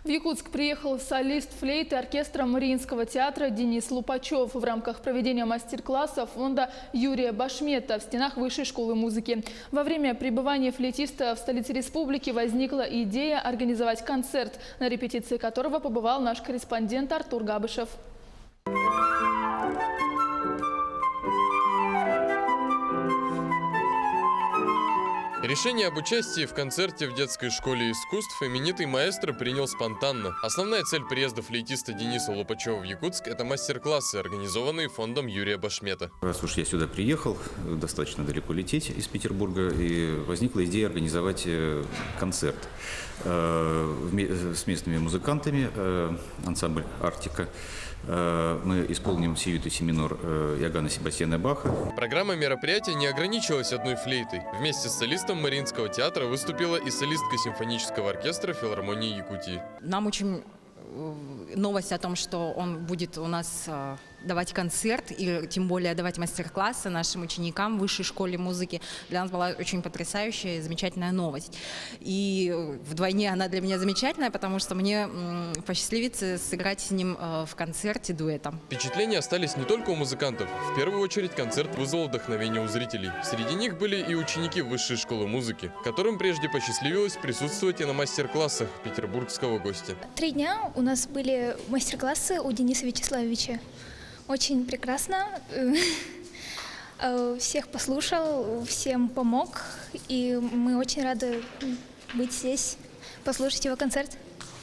В Якутск приехал солист флейты оркестра Мариинского театра Денис Лупачев в рамках проведения мастер-класса фонда Юрия Башмета в стенах Высшей школы музыки. Во время пребывания флейтиста в столице республики возникла идея организовать концерт, на репетиции которого побывал наш корреспондент Артур Габышев. Решение об участии в концерте в детской школе искусств именитый маэстро принял спонтанно. Основная цель приезда флейтиста Дениса Лупачева в Якутск – это мастер-классы, организованные фондом Юрия Башмета. Раз уж я сюда приехал, достаточно далеко лететь из Петербурга, и возникла идея организовать концерт с местными музыкантами, ансамбль «Арктика». Мы исполним сиюты семинор Иоганна Себастьяна Баха. Программа мероприятия не ограничилась одной флейтой. Вместе с солистом Мариинского театра выступила и солистка симфонического оркестра филармонии Якутии. Нам очень новость о том, что он будет у нас давать концерт и тем более давать мастер-классы нашим ученикам в Высшей школе музыки. Для нас была очень потрясающая и замечательная новость. И вдвойне она для меня замечательная, потому что мне посчастливится сыграть с ним в концерте дуэтом. Впечатления остались не только у музыкантов. В первую очередь концерт вызвал вдохновение у зрителей. Среди них были и ученики Высшей школы музыки, которым прежде посчастливилось присутствовать и на мастер-классах петербургского гостя. 3 дня у нас были мастер-классы у Дениса Вячеславовича. Очень прекрасно. Всех послушал, всем помог. И мы очень рады быть здесь, послушать его концерт.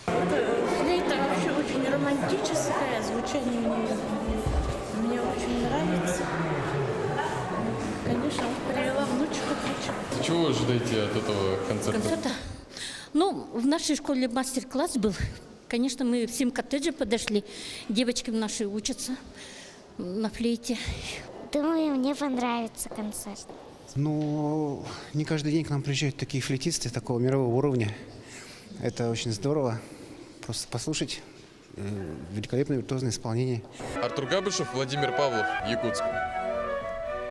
Флейта вообще очень романтическое, звучание у нее мне очень нравится. Конечно, привела внучку. Чего ожидаете от этого концерта? Ну, в нашей школе мастер-класс был. Конечно, мы всем коттеджам подошли. Девочки наши учатся на флейте. Думаю, мне понравится концерт. Ну, не каждый день к нам приезжают такие флейтисты такого мирового уровня. Это очень здорово. Просто послушать великолепное виртуозное исполнение. Артур Габышев, Владимир Павлов, Якутск.